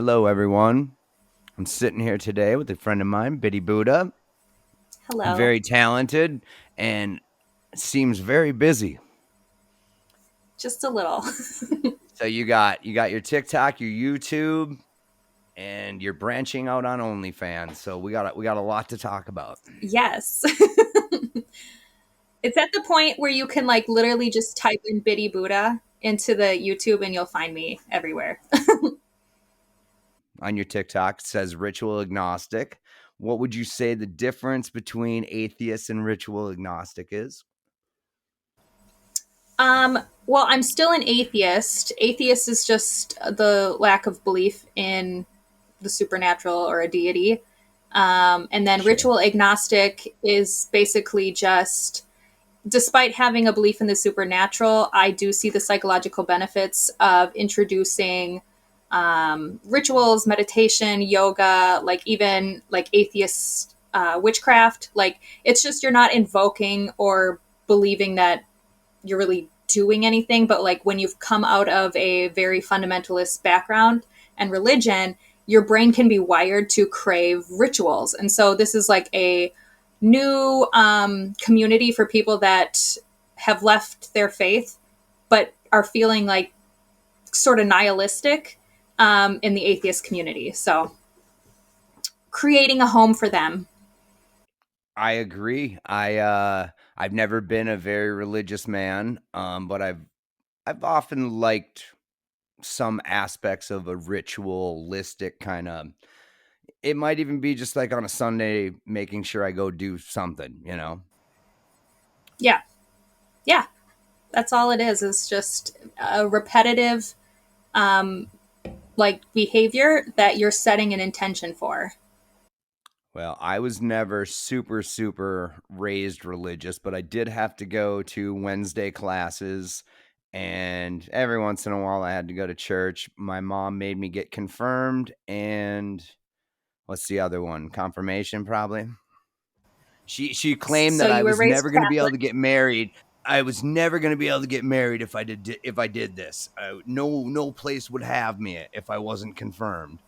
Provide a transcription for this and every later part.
Hello, everyone. I'm sitting here today with a friend of mine, Bitty Buddha. Hello. Very talented and seems very busy. Just a little. So you got your TikTok, your YouTube, and you're branching out on OnlyFans. So we got a lot to talk about. Yes. It's at the point where you can like literally just type in Bitty Buddha into the YouTube and you'll find me everywhere. On your TikTok, it says Ritual Agnostic. What would you say the difference between atheist and ritual agnostic is? Well, I'm still an atheist. Atheist is just the lack of belief in the supernatural or a deity. And then Sure. ritual agnostic is basically just, despite having a belief in the supernatural, I do see the psychological benefits of introducing rituals, meditation, yoga, like even like atheist witchcraft. Like it's just you're not invoking or believing that you're really doing anything, but like when you've come out of a very fundamentalist background and religion, your brain can be wired to crave rituals. And so this is like a new community for people that have left their faith but are feeling like sort of nihilistic in the atheist community. So creating a home for them. I agree. I've never been a very religious man, but I've often liked some aspects of a ritualistic kind of. It might even be just like on a Sunday, making sure I go do something. Yeah. Yeah. That's all it is. It's just a repetitive like behavior that you're setting an intention for. Well, I was never super raised religious, but I did have to go to Wednesday classes. And every once in a while, I had to go to church. My mom made me get confirmed. And what's the other one? Confirmation, probably. She claimed So that I you were was raised never going to be able Catholic. to get married. I was never going to be able to get married if I did this. No place would have me if I wasn't confirmed.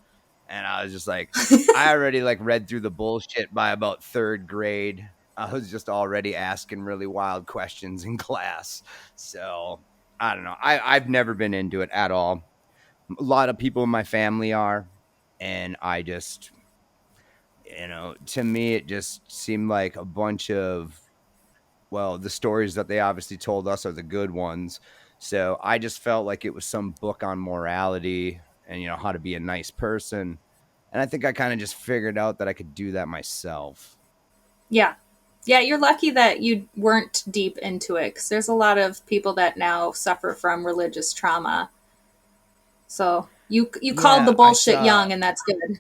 And I was just like, I already like read through the bullshit by about third grade. I was just already asking really wild questions in class. So I don't know. I've never been into it at all. A lot of people in my family are, and I just, to me, it just seemed like a bunch of, well, the stories that they obviously told us are the good ones. So I just felt like it was some book on morality and, how to be a nice person. And I think I kind of just figured out that I could do that myself. Yeah. Yeah, you're lucky that you weren't deep into it because there's a lot of people that now suffer from religious trauma. So you called the Yeah, I bullshit saw. young, and that's good.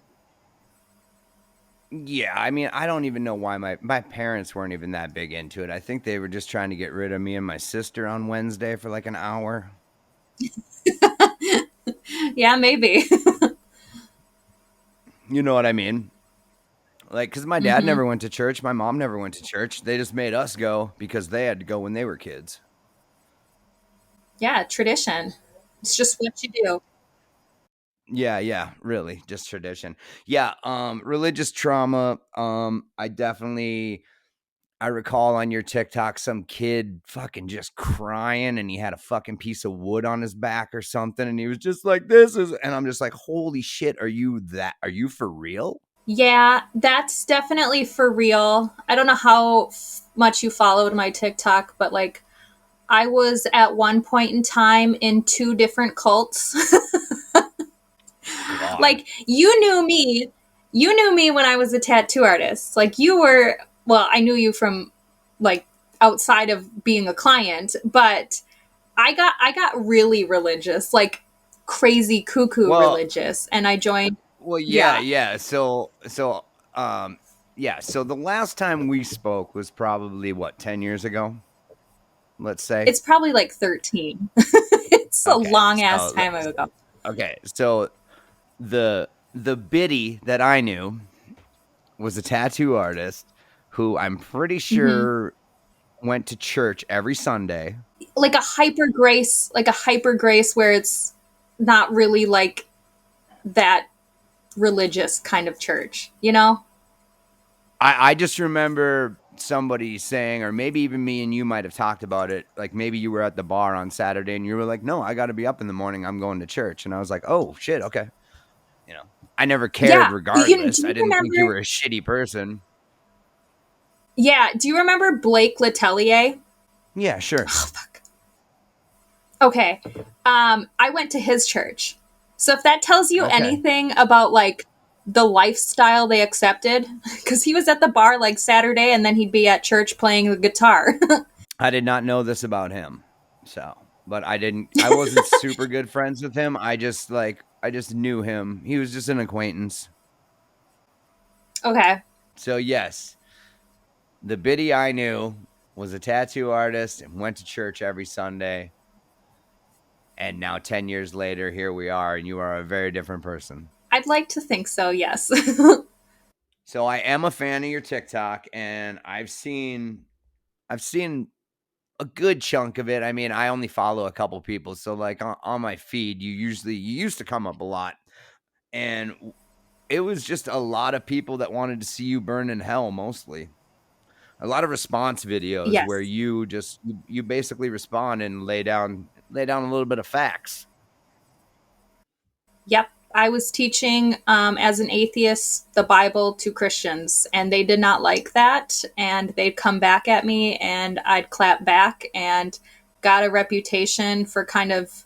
Yeah, I mean, I don't even know why my parents weren't even that big into it. I think they were just trying to get rid of me and my sister on Wednesday for like an hour. Yeah, maybe. You know what I mean? Like, because my dad Hmm. never went to church, my mom never went to church. They just made us go because they had to go when they were kids. Yeah, tradition. It's just what you do. Yeah, really, just tradition. Yeah, religious trauma. I recall on your TikTok some kid fucking just crying and he had a fucking piece of wood on his back or something and he was just like and I'm just like, holy shit, are you for real? Yeah, that's definitely for real. I don't know how much you followed my TikTok, but like I was at one point in time in two different cults. God. Like you knew me when I was a tattoo artist. Like you were, well, I knew you from like outside of being a client, but I got really religious, like crazy cuckoo Well, religious, and I joined. yeah, Yeah, yeah. Um yeah, so the last time we spoke was probably what, 10 years ago, let's say. it's probably like 13. It's a Okay. long ass time ago. So the biddy that I knew was a tattoo artist who I'm pretty Hmm. sure went to church every Sunday. Like a hyper grace where it's not really like that religious kind of church, you know? I just remember somebody saying, or maybe even me and you might have talked about it. Like maybe you were at the bar on Saturday and you were like, no, I got to be up in the morning. I'm going to church. And I was like, oh, shit. Okay. You know, I never cared Yeah. Do regardless. I you didn't think you remember? were a shitty person. Yeah. Do you remember Blake Letelier? Yeah, sure. Oh, fuck. Okay. I went to his church. So if that tells you Okay. anything about like the lifestyle they accepted, because he was at the bar like Saturday and then he'd be at church playing the guitar. I did not know this about him. So, but I wasn't super good friends with him. I just knew him. He was just an acquaintance. Okay. So, yes, the Biddy I knew was a tattoo artist and went to church every Sunday. And now 10 years later, here we are, and you are a very different person. I'd like to think so, yes. So I am a fan of your TikTok, and I've seen a good chunk of it. I mean, I only follow a couple people, so like on my feed, you used to come up a lot, and it was just a lot of people that wanted to see you burn in hell, mostly. A lot of response videos where Yes. you basically respond and lay down a little bit of facts. Yep. I was teaching as an atheist the Bible to Christians, and they did not like that. And they'd come back at me, and I'd clap back, and got a reputation for kind of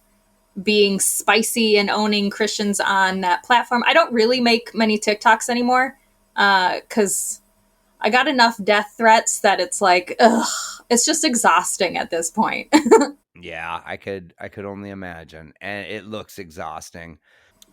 being spicy and owning Christians on that platform. I don't really make many TikToks anymore because I got enough death threats that it's like, ugh, it's just exhausting at this point. Yeah, I could only imagine, and it looks exhausting.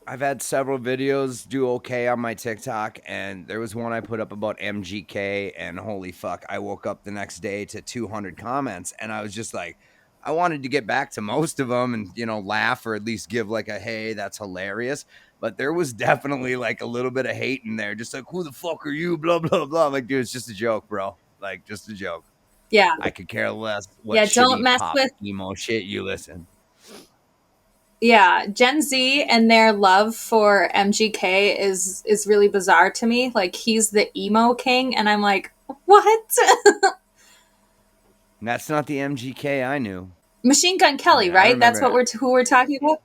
I've had several videos do okay on my TikTok, and there was one I put up about MGK, and holy fuck, I woke up the next day to 200 comments, and I was just like, I wanted to get back to most of them and, laugh or at least give like a, hey, that's hilarious. But there was definitely like a little bit of hate in there, just like, who the fuck are you? Blah, blah, blah. I'm like, dude, it's just a joke, bro. Like, just a joke. Yeah. I could care less what Yeah. Don't shitty mess pop with, emo shit you listen. yeah, Gen Z and their love for MGK is really bizarre to me. Like he's the emo king and I'm like, "What?" And that's not the MGK I knew. Machine Gun I Kelly, mean, I right? That's what remember. who we're talking about?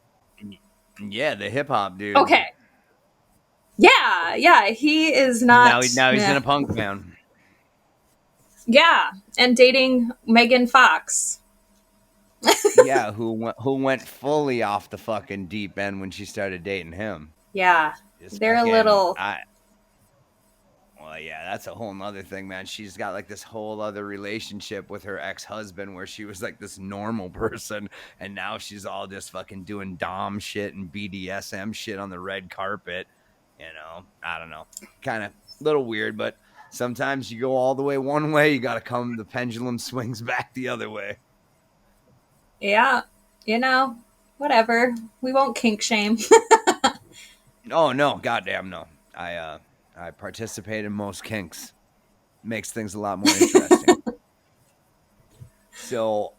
Yeah, the hip hop dude. Okay. Yeah, yeah, he is not Now he's in meh. a punk band. Yeah, and dating Megan Fox. Yeah, who went fully off the fucking deep end when she started dating him. Yeah. Just They're a fucking little I well, yeah, that's a whole nother thing, man. She's got like this whole other relationship with her ex-husband where she was like this normal person, and now she's all just fucking doing dom shit and BDSM shit on the red carpet. I don't know. Kind of little weird, but sometimes you go all the way one way, you got to come the pendulum swings back the other way. yeah, you know, whatever. We won't kink shame. Oh no, goddamn no. I participate in most kinks. Makes things a lot more interesting. So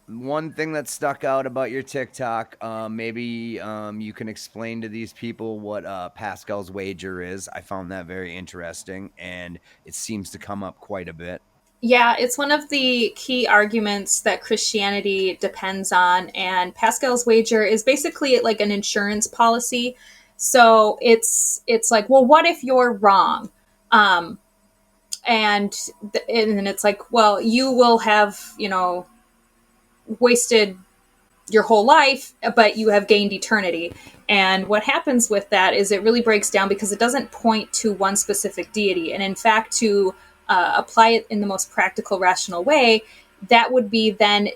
one thing that stuck out about your TikTok, maybe you can explain to these people what Pascal's wager is. I found that very interesting, and it seems to come up quite a bit. Yeah, it's one of the key arguments that Christianity depends on, and Pascal's wager is basically like an insurance policy. So it's like, well, what if you're wrong? Um, and and it's like, well, you will have wasted your whole life, but you have gained eternity. And what happens with that is it really breaks down because it doesn't point to one specific deity. And in fact, to apply it in the most practical, rational way, that would be then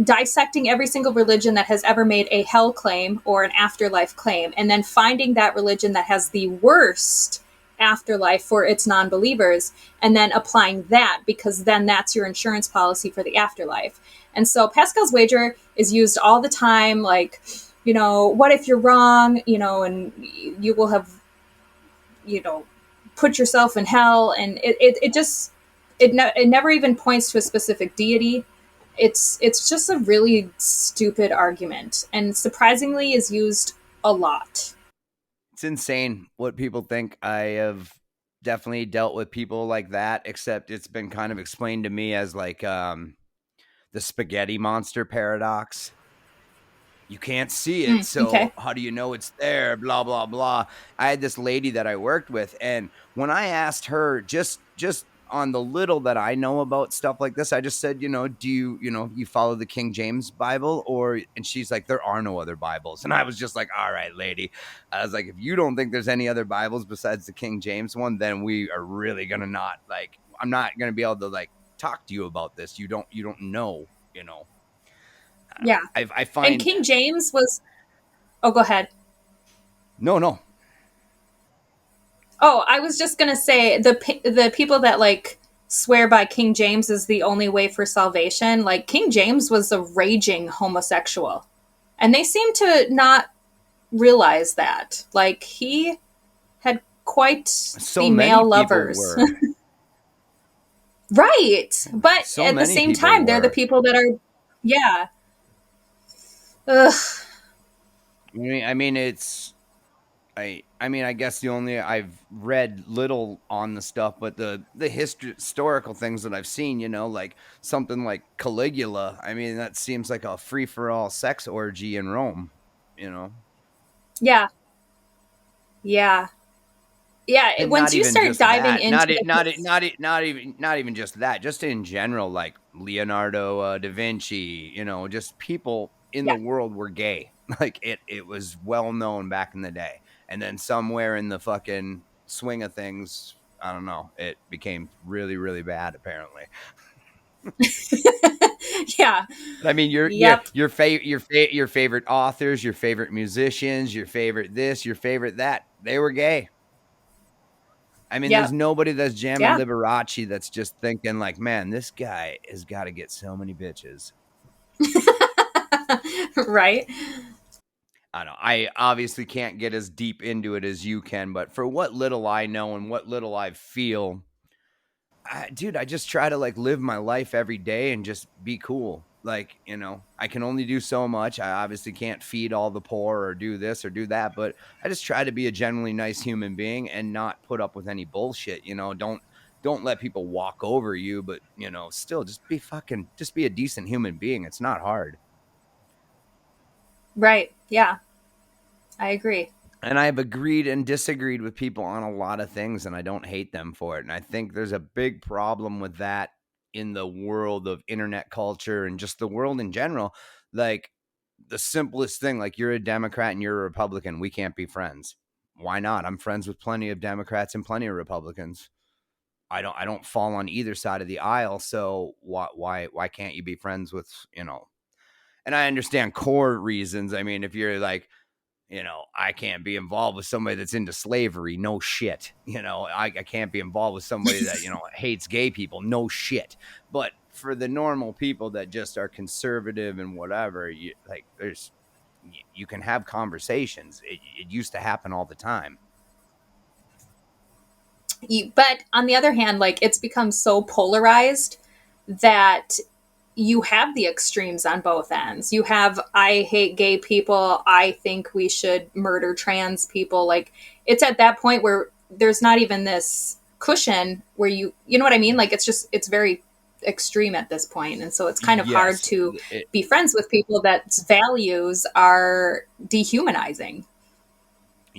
dissecting every single religion that has ever made a hell claim or an afterlife claim, and then finding that religion that has the worst afterlife for its non-believers, and then applying that, because then that's your insurance policy for the afterlife. And so Pascal's wager is used all the time, like, what if you're wrong, and you will have, put yourself in hell. And it just, it never even points to a specific deity. It's just a really stupid argument, and surprisingly is used a lot. It's insane what people think. I have definitely dealt with people like that, except it's been kind of explained to me as like the spaghetti monster paradox. You can't see it, so Okay. how do you know it's there? Blah blah blah. I had this lady that I worked with, and when I asked her just on the little that I know about stuff like this, I just said, do you follow the King James Bible, or? And she's like, there are no other Bibles, and I was just like, all right, lady. I was like, if you don't think there's any other Bibles besides the King James one, then we are really gonna not like. I'm not gonna be able to like talk to you about this. You don't know. I don't know. Yeah. I And find King James was. Oh, go ahead. no. Oh, I was just gonna say the people that like swear by King James is the only way for salvation. Like King James was a raging homosexual, and they seem to not realize that. Like he had quite So the many male people lovers. were. Right. But So at the many same people time, they're the were. people that are, yeah. Ugh. I mean, it's. I mean, I guess the only I've read little on the stuff, but the historical things that I've seen, like something like Caligula. I mean, that seems like a free for all sex orgy in Rome. You know, Yeah. Yeah. Yeah. and Once not you even start just diving that. into Not even just that. Just in general, like Leonardo da Vinci. Just people in yeah. the world were gay. Like it was well known back in the day, and then somewhere in the fucking swing of things, I don't know, it became really really bad apparently. Yeah. But I mean, Yep. your favorite authors, your favorite musicians, your favorite this, your favorite that, they were gay. I mean, there's Yep. nobody that's jamming Yeah. Liberace that's just thinking like, man, this guy has got to get so many bitches. Right. I don't know. I obviously can't get as deep into it as you can, but for what little I know and what little I feel, dude, I just try to like live my life every day and just be cool. Like, I can only do so much. I obviously can't feed all the poor or do this or do that, but I just try to be a genuinely nice human being and not put up with any bullshit. Don't let people walk over you, but still just be a decent human being. It's not hard. Right. Yeah. I agree. And I've agreed and disagreed with people on a lot of things, and I don't hate them for it. And I think there's a big problem with that in the world of internet culture and just the world in general. Like the simplest thing, like you're a Democrat and you're a Republican, we can't be friends. Why not? I'm friends with plenty of Democrats and plenty of Republicans. I don't fall on either side of the aisle, so why can't you be friends with, and I understand core reasons. I mean, if you're like, I can't be involved with somebody that's into slavery. No shit. I can't be involved with somebody that, hates gay people. No shit. But for the normal people that just are conservative and whatever, you can have conversations. It used to happen all the time. But on the other hand, like it's become so polarized that you have the extremes on both ends. You have I hate gay people, I think we should murder trans people. Like it's at that point where there's not even this cushion where you know what I mean? Like it's very extreme at this point. And so it's kind of hard Yes. to be friends with people that values are dehumanizing.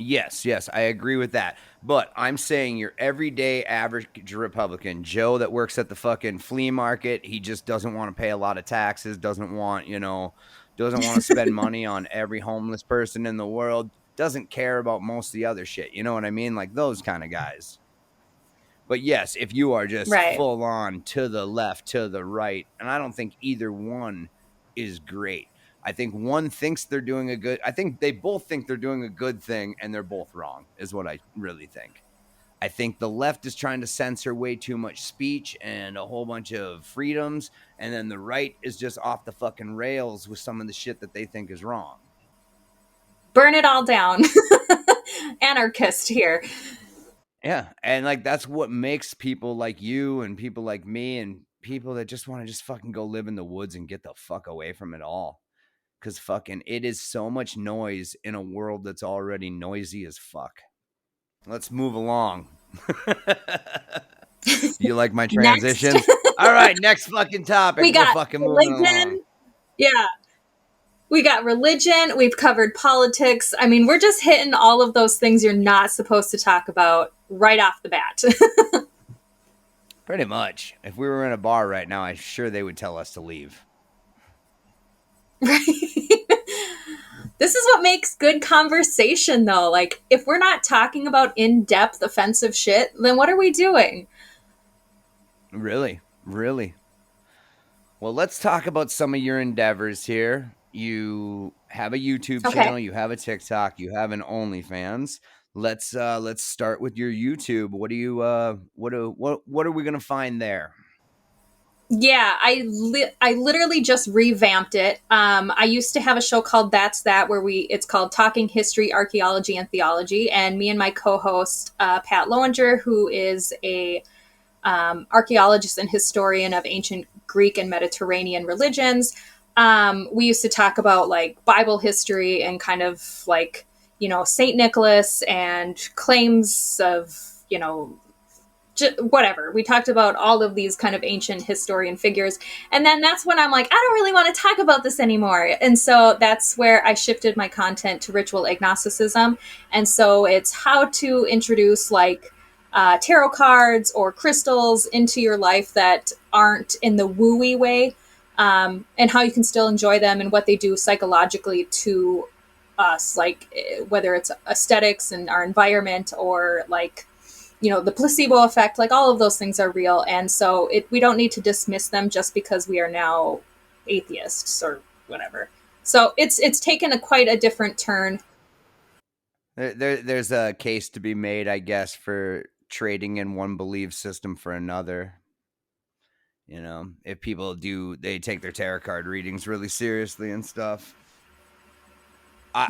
Yes, I agree with that. But I'm saying your everyday average Republican, Joe that works at the fucking flea market, he just doesn't want to pay a lot of taxes, doesn't want to spend money on every homeless person in the world, doesn't care about most of the other shit. You know what I mean? Like those kind of guys. But yes, if you are just Right. full on to the left, to the right, and I don't think either one is great. I think one thinks they're doing a good I think they both think they're doing a good thing and they're both wrong is what I really think. I think the left is trying to censor way too much speech and a whole bunch of freedoms, and then the right is just off the fucking rails with some of the shit that they think is wrong. Burn it all down. Anarchist here. Yeah, and like that's what makes people like you and people like me and people that just want to just fucking go live in the woods and get the fuck away from it all. because fucking it is so much noise in a world that's already noisy as fuck. Let's move along. You like my Next, transitions? All right, next fucking topic. we We're got fucking moving along. religion. Yeah. We got religion. We've covered politics. I mean, we're just hitting all of those things you're not supposed to talk about right off the bat. Pretty much. If we were in a bar right now, I'm sure they would tell us to leave. Right? This is what makes good conversation, though. Like, if we're not talking about in depth, offensive shit, then what are we doing? Really? Really? Well, let's talk about some of your endeavors here. You have a YouTube Okay. channel, you have a TikTok, you have an OnlyFans. Let's start with your YouTube. What do you what are we gonna find there? Yeah, I literally just revamped it. I used to have a show called That's That where it's called Talking History, Archaeology, and Theology, and me and my co-host Pat Lowinger, who is a archaeologist and historian of ancient Greek and Mediterranean religions. We used to talk about like Bible history and kind of like Saint Nicholas and claims of whatever. We talked about all of these kind of ancient historian figures. And then that's when I'm like, I don't really want to talk about this anymore. And so that's where I shifted my content to ritual agnosticism. And so it's how to introduce like tarot cards or crystals into your life that aren't in the wooey way, and how you can still enjoy them and what they do psychologically to us, like whether it's aesthetics and our environment or like the placebo effect, like all of those things are real. And so we don't need to dismiss them just because we are now atheists or whatever. So it's taken quite a different turn. There's a case to be made, I guess, for trading in one belief system for another. If people they take their tarot card readings really seriously and stuff.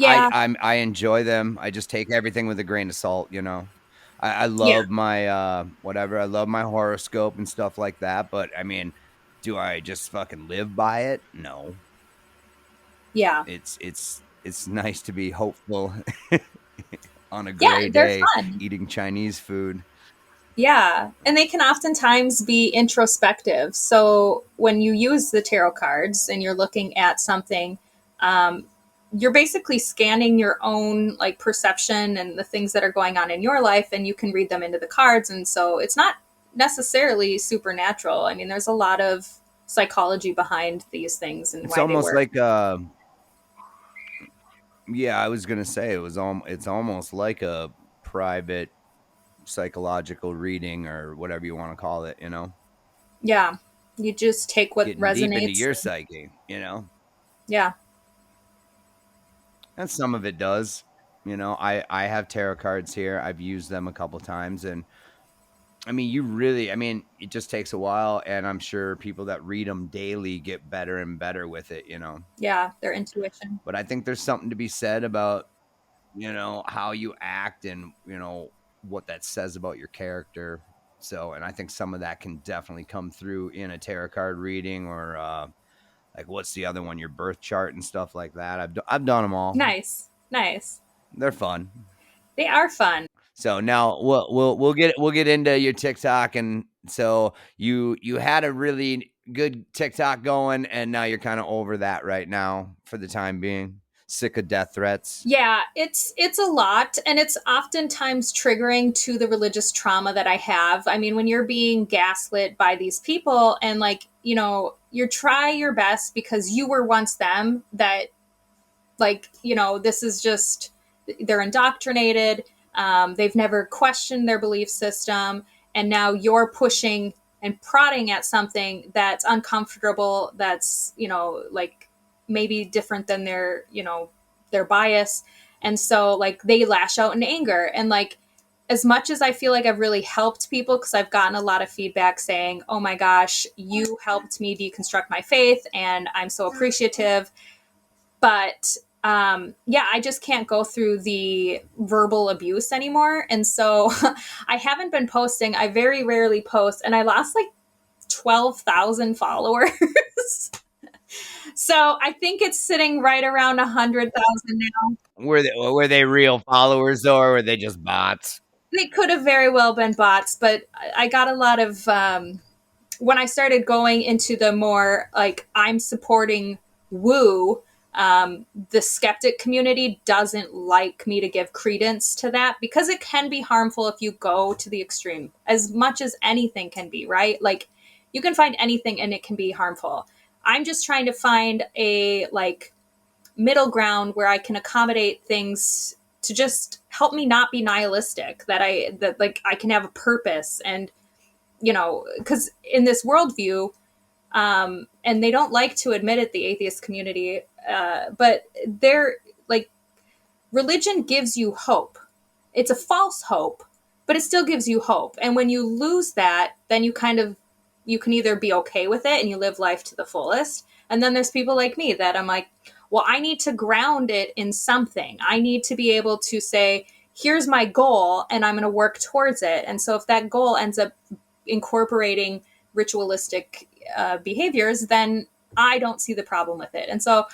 Yeah, I enjoy them. I just take everything with a grain of salt. I yeah, love my whatever. I love my horoscope and stuff like that. But I mean, do I just fucking live by it? No. yeah, It's nice to be hopeful on a yeah. gray They're day fun. eating Chinese food. Yeah, and they can oftentimes be introspective. So when you use the tarot cards and you're looking at something, um, you're basically scanning your own like perception and the things that are going on in your life, and you can read them into the cards. And so it's not necessarily supernatural. I mean, there's a lot of psychology behind these things and It's why they almost work. like yeah, I was gonna say it's almost like a private psychological reading or whatever you want to call it. Yeah, you just take what Getting deep into resonates. your And, psyche. yeah, And some of it does. I have tarot cards here. I've used them a couple times, and I mean, it just takes a while, and I'm sure people that read them daily get better and better with it. yeah, their intuition. But I think there's something to be said about, how you act and, what that says about your character. So, and I think some of that can definitely come through in a tarot card reading or, like what's the other one, your birth chart and stuff like that. I've done them all. Nice, nice. They're fun. They are fun. So now we'll get into your TikTok, and so you had a really good TikTok going, and now you're kind of over that right now for the time being. Sick of death threats. Yeah, it's a lot, and it's oftentimes triggering to the religious trauma that I have. I mean, when you're being gaslit by these people and like, you try your best because you were once them, that like, this is just they're indoctrinated. They've never questioned their belief system, and now you're pushing and prodding at something that's uncomfortable, that's like maybe different than their bias. And so like they lash out in anger. And like as much as I feel like I've really helped people, because I've gotten a lot of feedback saying, oh my gosh, you helped me deconstruct my faith and I'm so appreciative. But yeah, I just can't go through the verbal abuse anymore. And so I haven't been posting. I very rarely post, and I lost like 12,000 followers. So I think it's sitting right around 100,000 now. Were they real followers though, or were they just bots? They could have very well been bots, but I got a lot of when I started going into the more like I'm supporting woo. The skeptic community doesn't like me to give credence to that because it can be harmful if you go to the extreme, as much as anything can be, right? Like you can find anything and it can be harmful. I'm just trying to find a like middle ground where I can accommodate things to just help me not be nihilistic, that like I can have a purpose. And because in this worldview, and they don't like to admit it, the atheist community, but they're like, religion gives you hope. It's a false hope, but it still gives you hope. And when you lose that, then you can either be okay with it and you live life to the fullest. And then there's people like me that I'm like, well, I need to ground it in something. I need to be able to say, here's my goal and I'm going to work towards it. And so if that goal ends up incorporating ritualistic behaviors, then I don't see the problem with it. And so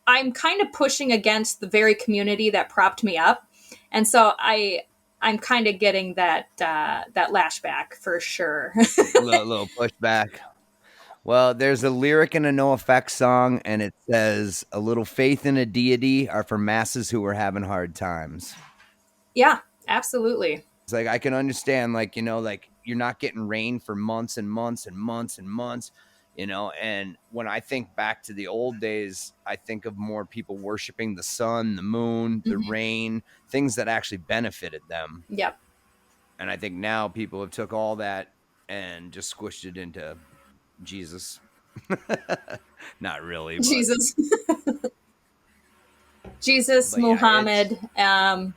I'm kind of pushing against the very community that propped me up, and so I'm kind of getting that lashback for sure. Little pushback. Well, there's a lyric in a No Effects song, and it says, "A little faith in a deity are for masses who are having hard times." Yeah, absolutely. It's like I can understand, like like you're not getting rain for months and months and months and months, And when I think back to the old days, I think of more people worshiping the sun, the moon, the Mm-hmm. rain, things that actually benefited them. Yep. And I think now people have took all that and just squished it into Jesus. Not really, but Jesus, Jesus, yeah, it's Muhammad, and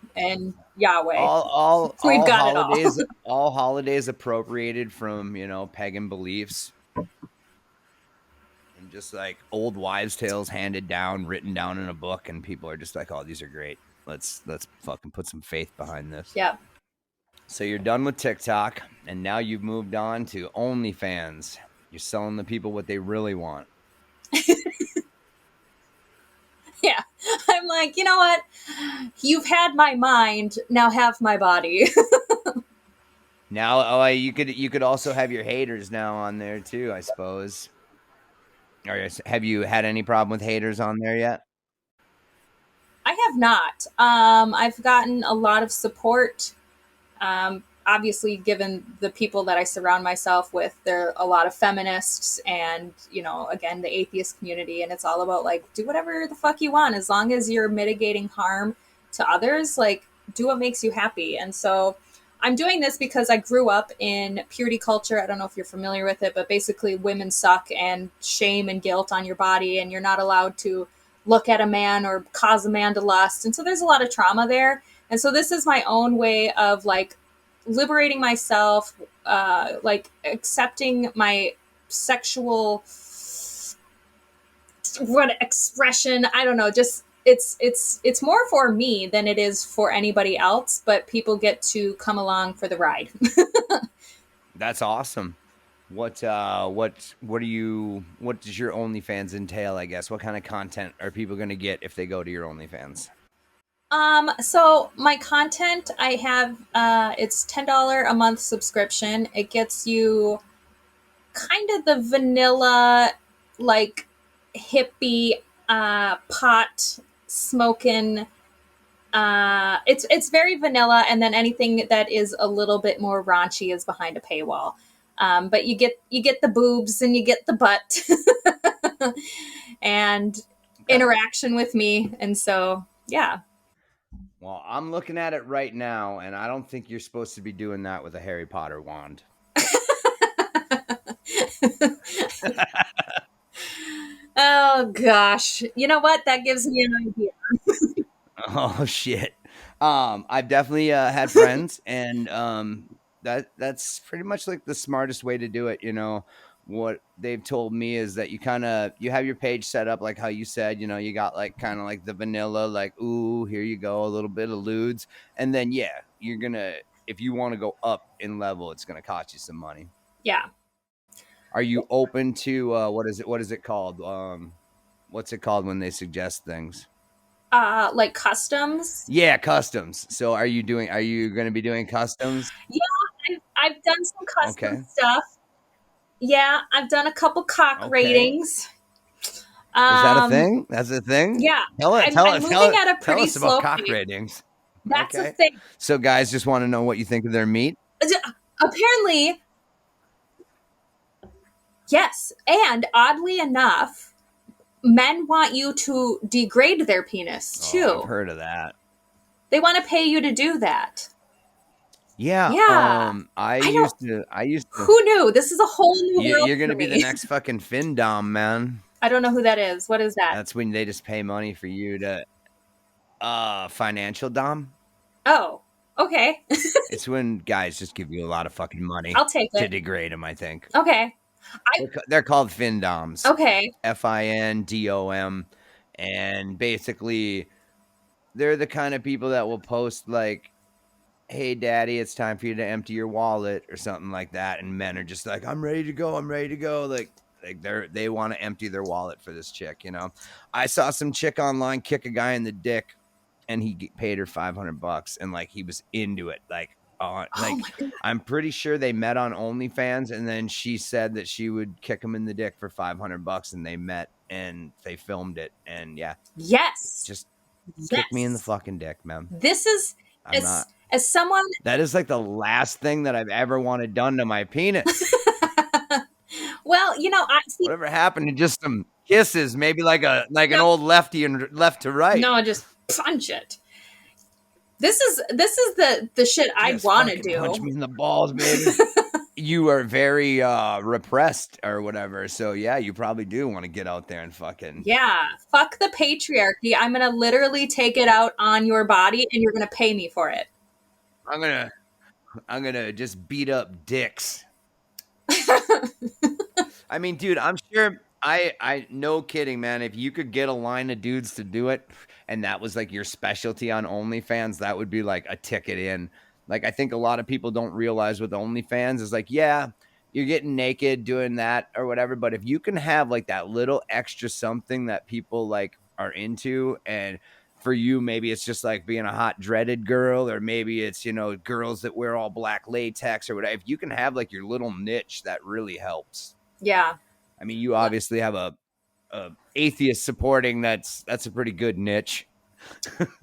Yahweh. all all We've all got it all. holidays all holidays appropriated from pagan beliefs, and just like old wives' tales handed down, written down in a book, and people are just like, "Oh, these are great. Let's fucking put some faith behind this." Yep. So you're done with TikTok, and now you've moved on to OnlyFans. You're selling the people what they really want. Yeah. I'm like, you know what? You've had my mind, now have my body. Now, oh, you could also have your haters now on there too, I suppose. Or have you had any problem with haters on there yet? I have not. I've gotten a lot of support. Obviously, given the people that I surround myself with, there are a lot of feminists and, again, the atheist community. And it's all about like, do whatever the fuck you want as long as you're mitigating harm to others. Like, do what makes you happy. And so I'm doing this because I grew up in purity culture. I don't know if you're familiar with it, but basically, women suck and shame and guilt on your body, and you're not allowed to look at a man or cause a man to lust. And so there's a lot of trauma there. And so this is my own way of like liberating myself, like accepting my sexual what expression. I don't know. Just it's more for me than it is for anybody else. But people get to come along for the ride. That's awesome. What does your OnlyFans entail, I guess? What kind of content are people going to get if they go to your OnlyFans? So my content I have, it's $10 a month subscription. It gets you kind of the vanilla, like hippie, pot smoking. It's very vanilla, and then anything that is a little bit more raunchy is behind a paywall. But you get the boobs and you get the butt and Okay. interaction with me, and so yeah. Well, I'm looking at it right now, and I don't think you're supposed to be doing that with a Harry Potter wand. Oh gosh, you know what? That gives me an idea. Oh shit. I've definitely had friends, and that's pretty much like the smartest way to do it. What they've told me is that you have your page set up like how you said. You got like kind of like the vanilla, like, ooh, here you go, a little bit of lewds, and then yeah, you're gonna, if you want to go up in level, it's gonna cost you some money. Yeah. Are you open to what is it called? What's it called when they suggest things? Like customs. Yeah, customs. So are you going to be doing customs? Yeah, I've done some custom Okay. stuff. Yeah, I've done a couple cock Okay. ratings. Is that a Um, thing? That's a thing? yeah, Tell it, I'm moving at a tell pretty us about slow cock pace. ratings. That's a Okay. thing. So guys just want to know what you think of their meat. Apparently, yes. And oddly enough, men want you to degrade their penis Oh, I've too. heard of that. They want to pay you to do that. Yeah, Yeah. I don't, I used to who knew? This is a whole new world you're going for to be the me. next fucking fin dom, man. I don't know who that is. What is that? That's when they just pay money for you to financial dom. Oh, okay. It's when guys just give you a lot of fucking money I'll take to it. degrade them, I think. Okay. I, They're called fin doms. okay. FINDOM, and basically they're the kind of people that will post like, "Hey daddy, it's time for you to empty your wallet," or something like that, and men are just like, "I'm ready to go. I'm ready to go." Like they want to empty their wallet for this chick, you know. I saw some chick online kick a guy in the dick and he paid her $500 and like he was into it. Oh Like my God. I'm pretty sure they met on OnlyFans, and then she said that she would kick him in the dick for $500, and they met and they filmed it, and yeah, Yes. just kick me in the Yes. fucking dick, man. This is, I'm not. as someone, That is like the last thing that I've ever wanted done to my penis. well, I see. Whatever happened to just some kisses, maybe like an No, old lefty and left to right. no, just punch it. This is the shit I'd Just want to fucking punch do. me in the balls, baby. You are very repressed or whatever. So yeah, you probably do want to get out there and fucking. Yeah, fuck the patriarchy. I'm gonna literally take it out on your body, and you're gonna pay me for it. I'm gonna I'm gonna just beat up dicks. I mean, dude, I'm sure I no kidding, man. If you could get a line of dudes to do it, and that was like your specialty on OnlyFans, that would be like a ticket in. Like I think a lot of people don't realize with OnlyFans is like, yeah, you're getting naked doing that or whatever, but if you can have like that little extra something that people like are into, and for you maybe it's just like being a hot dreaded girl, or maybe it's, girls that wear all black latex or whatever. If you can have like your little niche, that really helps. Yeah. I mean, you obviously have a atheist supporting that's a pretty good niche.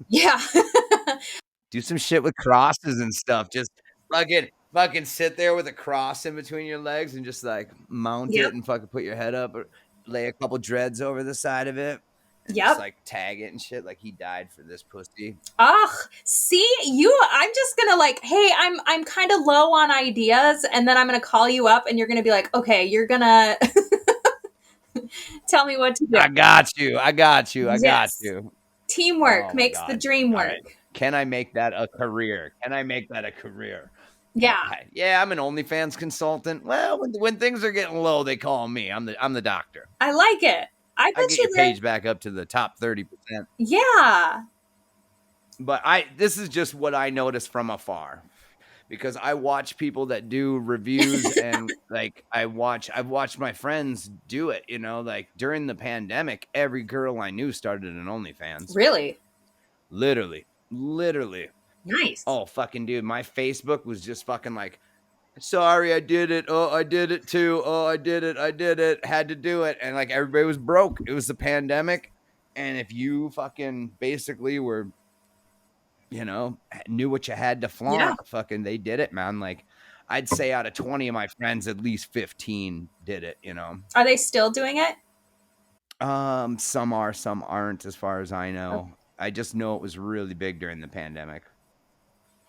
Yeah. Do some shit with crosses and stuff. Just fucking sit there with a cross in between your legs and just like mount Yep. it and fucking put your head up, or lay a couple dreads over the side of it and just Yep. like tag it and shit like he died for this pussy. Ugh. See, I'm just gonna like, hey, I'm kind of low on ideas, and then I'm gonna call you up, and you're gonna be like, okay, you're gonna tell me what to do. I got you. I got you. I got Yes. you. Teamwork Oh my makes the god. dream All work. right. Can I make that a career? Can I make that a career? Yeah. Yeah, I'm an OnlyFans consultant. Well, when things are getting low, they call me. I'm the doctor. I like it. I I bet get you your page back up to the top 30%. Yeah. But this is just what I notice from afar, because I watch people that do reviews, and like I've watched my friends do it, like during the pandemic, every girl I knew started an OnlyFans. Really? Literally. Nice. Oh, fucking dude, my Facebook was just fucking like, sorry, I did it. Oh, I did it too. Oh, I did it. Had to do it. And like everybody was broke. It was the pandemic. And if you fucking basically were, knew what you had to Yeah. flaunt, fucking they did it, man. Like I'd say out of 20 of my friends, at least 15 did it, Are they still doing it? Some are, some aren't, as far as I know. Okay. I just know it was really big during the pandemic.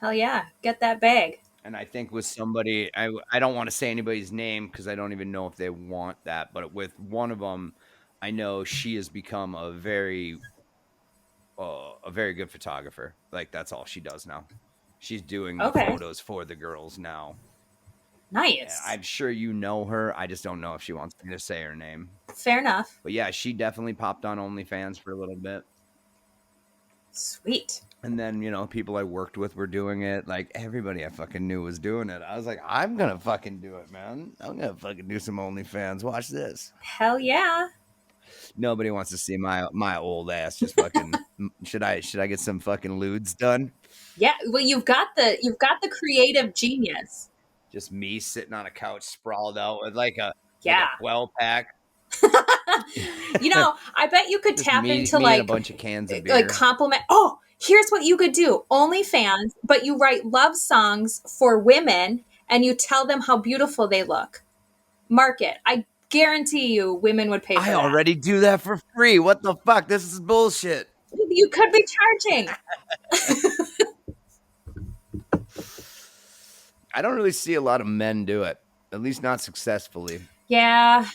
Hell yeah. Get that bag. And I think with somebody, I don't want to say anybody's name because I don't even know if they want that. But with one of them, I know she has become a very good photographer. Like that's all she does now. She's doing the Okay. photos for the girls now. Nice. I'm sure you know her. I just don't know if she wants me to say her name. Fair enough. But yeah, she definitely popped on OnlyFans for a little bit. Sweet. And then, people I worked with were doing it. Like everybody I fucking knew was doing it. I was like, I'm going to fucking do it, man. I'm going to fucking do some OnlyFans. Watch this. Hell yeah. Nobody wants to see my old ass just fucking. Should I get some fucking lewds done? Yeah, well, you've got the creative genius. Just me sitting on a couch sprawled out with like a Yeah. 12 pack. I bet you could Just tap me into me and a bunch of cans of beer. compliment. Oh, here's what you could do: OnlyFans, but you write love songs for women and you tell them how beautiful they look. Market. I guarantee you, women would pay for I that. already do that for free. What the fuck? This is bullshit. You could be charging. I don't really see a lot of men do it, at least not successfully. Yeah,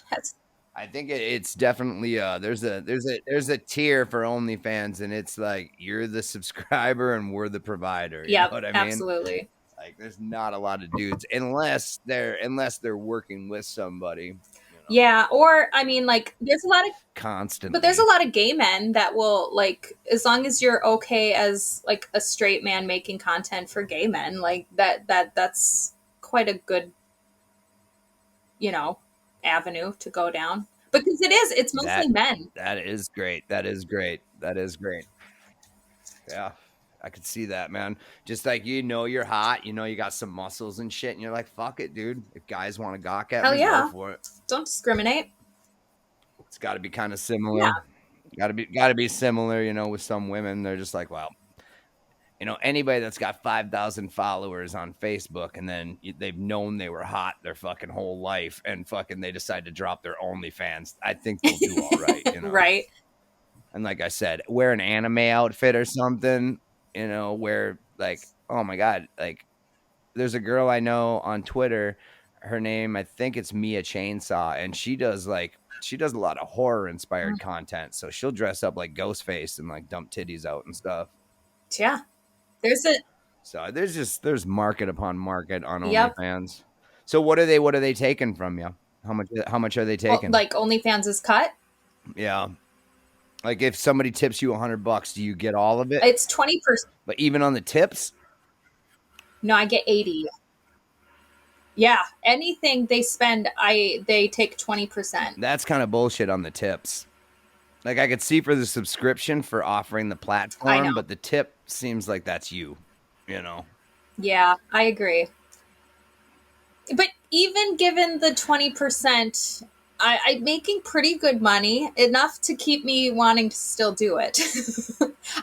I think it's definitely there's a tier for OnlyFans, and it's like you're the subscriber and we're the provider. You know yep, what I mean? absolutely. Like there's not a lot of dudes unless they're working with somebody, Yeah, or I mean, like, constantly. but there's a lot of gay men that will like, as long as you're okay as like a straight man making content for gay men, like that's quite a good, you know, avenue to go down because it's mostly That men. that is great. That is great. That is great. Yeah. I could see that, man. Just like you're hot, you got some muscles and shit, and you're like, fuck it, dude. If guys want to gawk at Hell me, go yeah, for it. don't discriminate. It's got to be kind of Yeah. similar. Got to be similar, with some women. They're just like, well, anybody that's got 5,000 followers on Facebook and then they've known they were hot their fucking whole life and fucking they decide to drop their OnlyFans, I think they'll do all right. Right. And like I said, wear an anime outfit or something, where like, oh my God, like there's a girl I know on Twitter. Her name, I think it's Chainsaw, and she does a lot of horror inspired content. So she'll dress up like Ghostface and like dump titties out and stuff. Yeah. There's a So there's market upon market on Yep. OnlyFans. So what are they taking from you? How much are they Well, taking? like OnlyFans is cut. Yeah. Like if somebody tips you $100, do you get all of it? It's 20%. But even on the tips, No, I get 80. Yeah, anything they spend, they take 20%. that's kind of bullshit on the tips. Like I could see for the subscription for offering the I platform, know. but the tip seems like that's you, you know. Yeah, I agree. But even given the 20%, I'm making pretty good money, enough to keep me wanting to still do it.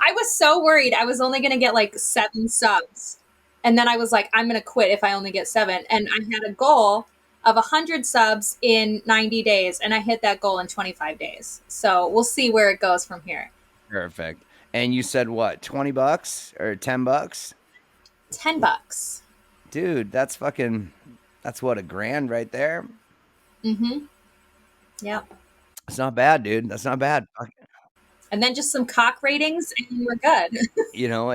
I was so worried I was only going to get like 7 subs. And then I was like, I'm going to quit if I only get 7. And I had a goal of 100 subs in 90 days, and I hit that goal in 25 days. So we'll see where it goes from here. Perfect. And you said what, $20 or $10? $10. Dude, that's what, $1,000 right there. Mm-hmm. Yeah. That's not bad, dude. That's not bad. And then just some cock ratings, and we're good.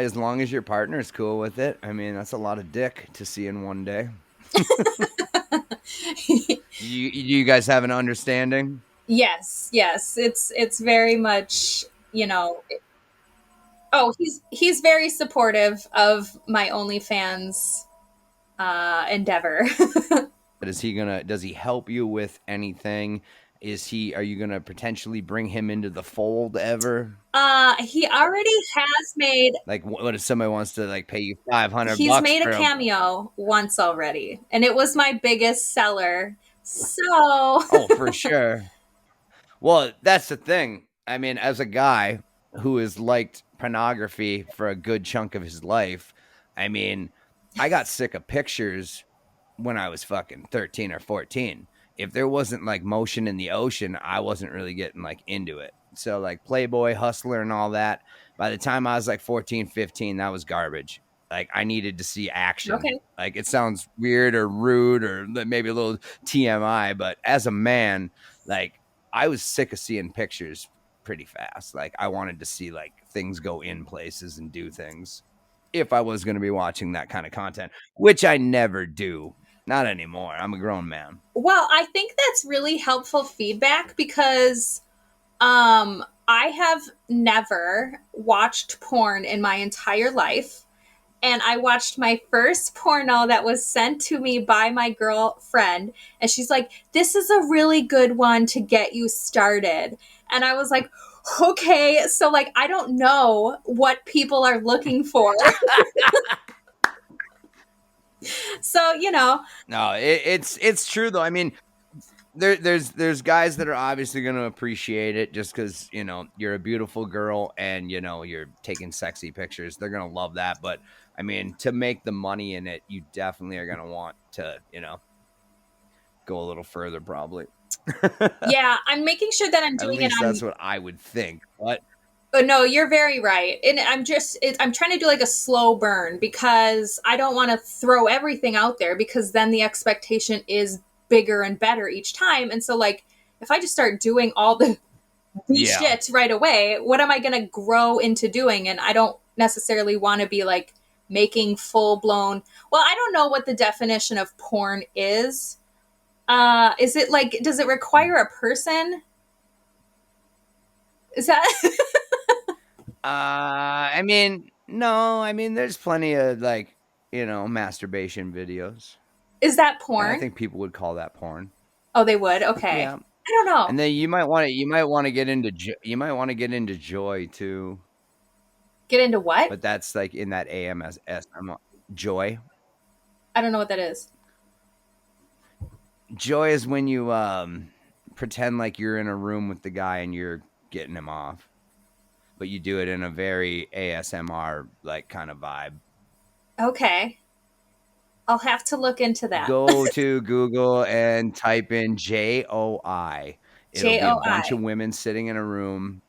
As long as your partner's cool with it. I mean, that's a lot of dick to see in one day. You guys have an understanding? Yes, yes. It's very much, oh, he's very supportive of my OnlyFans endeavor. But does he help you with anything? Are you gonna potentially bring him into the fold ever? He already has made Like, what if somebody wants to like pay you $500 he's made for a cameo once already, and it was my biggest seller. So Oh, for sure. Well, that's the thing. I mean, as a guy who has liked pornography for a good chunk of his life, I mean, I got sick of pictures when I was fucking 13 or 14. If there wasn't like motion in the ocean, I wasn't really getting like into it. So like Playboy, Hustler and all that, by the time I was like 14, 15, that was garbage. Like I needed to see action. okay. Like it sounds weird or rude or maybe a little TMI, but as a man, like I was sick of seeing pictures pretty fast. Like I wanted to see like things go in places and do things if I was going to be watching that kind of content, which I never do. Not anymore. I'm a grown man. Well, I think that's really helpful feedback because I have never watched porn in my entire life. and I watched my first porno that was sent to me by my girlfriend. And she's like, "This is a really good one to get you started." And I was like, "Okay." So, like, I don't know what people are looking for. So, No, it's true though. I mean, there's guys that are obviously going to appreciate it just because you're a beautiful girl and you're taking sexy pictures. They're going to love that. But I mean, to make the money in it, you definitely are going to want to go a little further, probably. yeah, I'm making sure that I'm At doing it least on. that's what I would think. But But no, you're very right. And I'm trying to do like a slow burn because I don't want to throw everything out there because then the expectation is bigger and better each time. And so, like, if I just start doing all the yeah, shit right away, what am I going to grow into doing? And I don't necessarily want to be like making full blown. Well, I don't know what the definition of porn is. Is it like, does it require a person? Is that, I mean, no, I mean, there's plenty of like masturbation videos. is that And I porn? think people would call that porn. Oh, they would. Okay. Yeah. I don't know. And then you might want to get into you might want to get into joy too, Get into what? but that's like in that joy. I don't know what that is. Joy is when you pretend like you're in a room with the guy and you're getting him off, but you do it in a very ASMR like kind of vibe. Okay. I'll have to look into that. Go to Google and type in JOI. It'll J be a O bunch of I. women sitting in a room.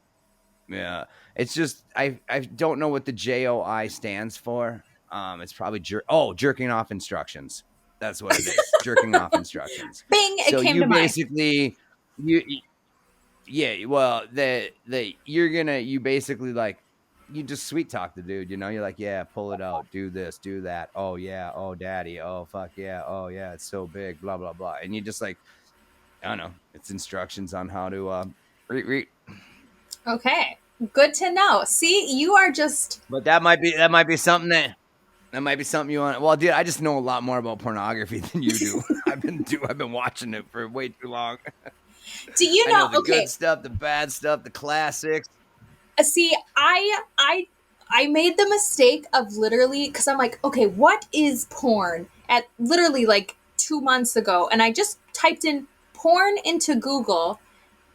Yeah, it's just I don't know what the JOI stands for. It's probably jerking off instructions. That's what it is. Jerking off instructions. Bing! It So came you to mind. basically yeah, well the you basically like you just sweet talk the dude, you're like, yeah, pull it out, do this, do that. Oh yeah, oh daddy, oh fuck yeah, oh yeah, it's so big, blah blah blah. And you just like, I don't know, it's instructions on how to read. Okay. Good to know. See, you are just. But that might be something you want. Well, dude, I just know a lot more about pornography than you do. I've been watching it for way too long. Do you I know? know the good Okay. stuff, the bad stuff, the classics. See, I made the mistake of literally because I'm like, okay, what is porn? At literally like 2 months ago, and I just typed in porn into Google,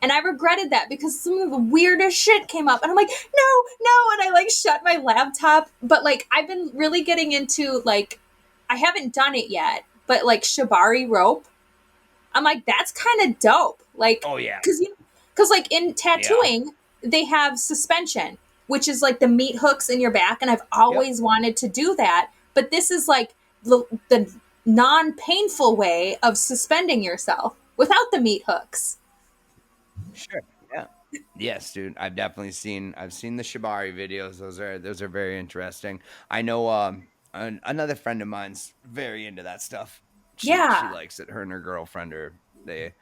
and I regretted that because some of the weirdest shit came up, and I'm like, no, no, and I like shut my laptop. But like, I've been really getting into like, I haven't done it yet, but like shibari rope. I'm like, that's kind of dope. Like, Oh yeah, because like in yeah, tattooing, they have suspension, which is like the meat hooks in your back, and I've yep, always wanted to do that. But this is like the non-painful way of suspending yourself without the meat hooks. sure, yeah, yes, dude. I've seen the Shibari videos. Those are very interesting. I know another friend of mine's very into that stuff. She Yeah, likes it. Her and her girlfriend are they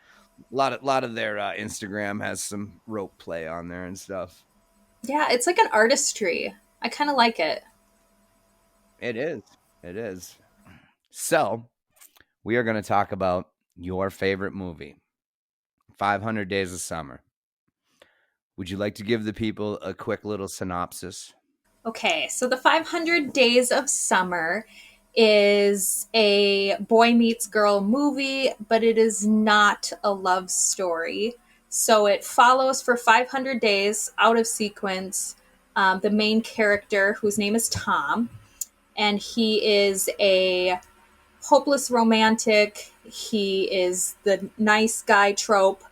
a lot of their Instagram has some rope play on there and stuff. yeah, it's like an artistry. I kind of like it. It is. It is. So, we are going to talk about your favorite movie, 500 Days of Summer. Would you like to give the people a quick little synopsis? Okay, so the 500 Days of Summer is a boy meets girl movie, but it is not a love story. So it follows for 500 days out of sequence the main character, whose name is Tom, and he is a hopeless romantic. He is the nice guy trope,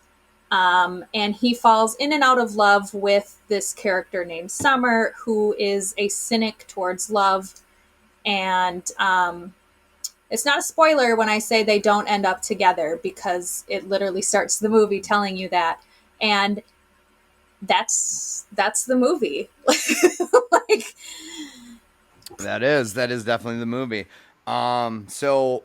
and he falls in and out of love with this character named Summer, who is a cynic towards love. And it's not a spoiler when I say they don't end up together because it literally starts the movie telling you that. And that's the movie. Like, That is definitely the movie. So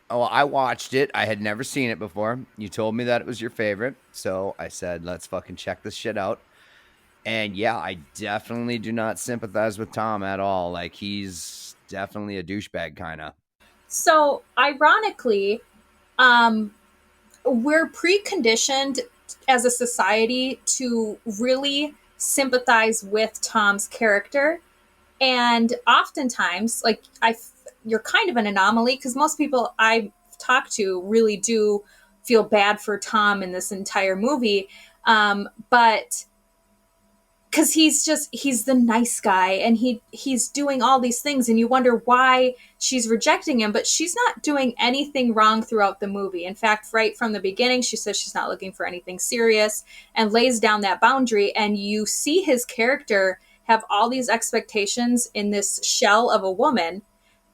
I watched it. I had never seen it before. You told me that it was your favorite, so I said, let's fucking check this shit out. And yeah, I definitely do not sympathize with Tom at all. Like he's definitely a douchebag kind of. So, ironically, um, we're preconditioned as a society to really sympathize with Tom's character. And oftentimes, like, you're kind of an anomaly because most people I've talked to really do feel bad for Tom in this entire movie. But because he's the nice guy and he's doing all these things and you wonder why she's rejecting him, but she's not doing anything wrong throughout the movie. In fact, right from the beginning she says she's not looking for anything serious and lays down that boundary, and you see his character have all these expectations in this shell of a woman,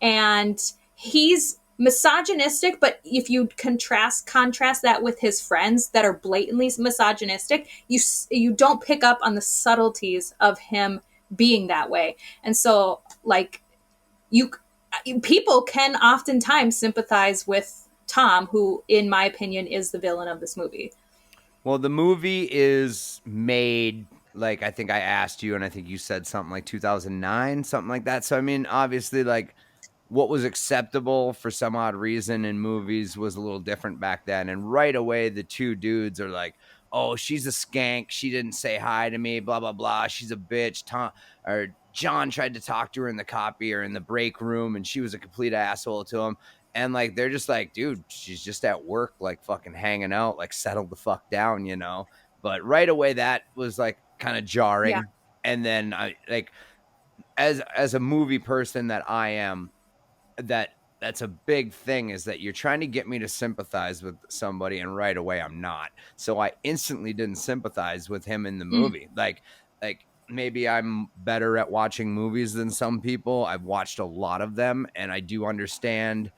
and he's misogynistic. But if you contrast that with his friends that are blatantly misogynistic, you don't pick up on the subtleties of him being that way. And so, like, you people can oftentimes sympathize with Tom, who in my opinion is the villain of this movie. Well, the movie is made like I think I asked you, and I think you said something like 2009, something like that. So I mean, obviously, like what was acceptable for some odd reason in movies was a little different back then. And right away, the two dudes are like, "Oh, she's a skank. She didn't say hi to me. Blah blah blah. She's a bitch." Tom or John tried to talk to her in the copy or in the break room, and she was a complete asshole to him. And like they're just like, dude, she's just at work, like fucking hanging out, like settle the fuck down, you know. But right away, that was like kind of Yeah. jarring. And then I like as a movie person that I am, that's a big thing is that you're trying to get me to sympathize with somebody and right away I'm not. So I instantly didn't sympathize with him in the Mm. movie. Like maybe I'm better at watching movies than some people. I've watched a lot of them and I do understand,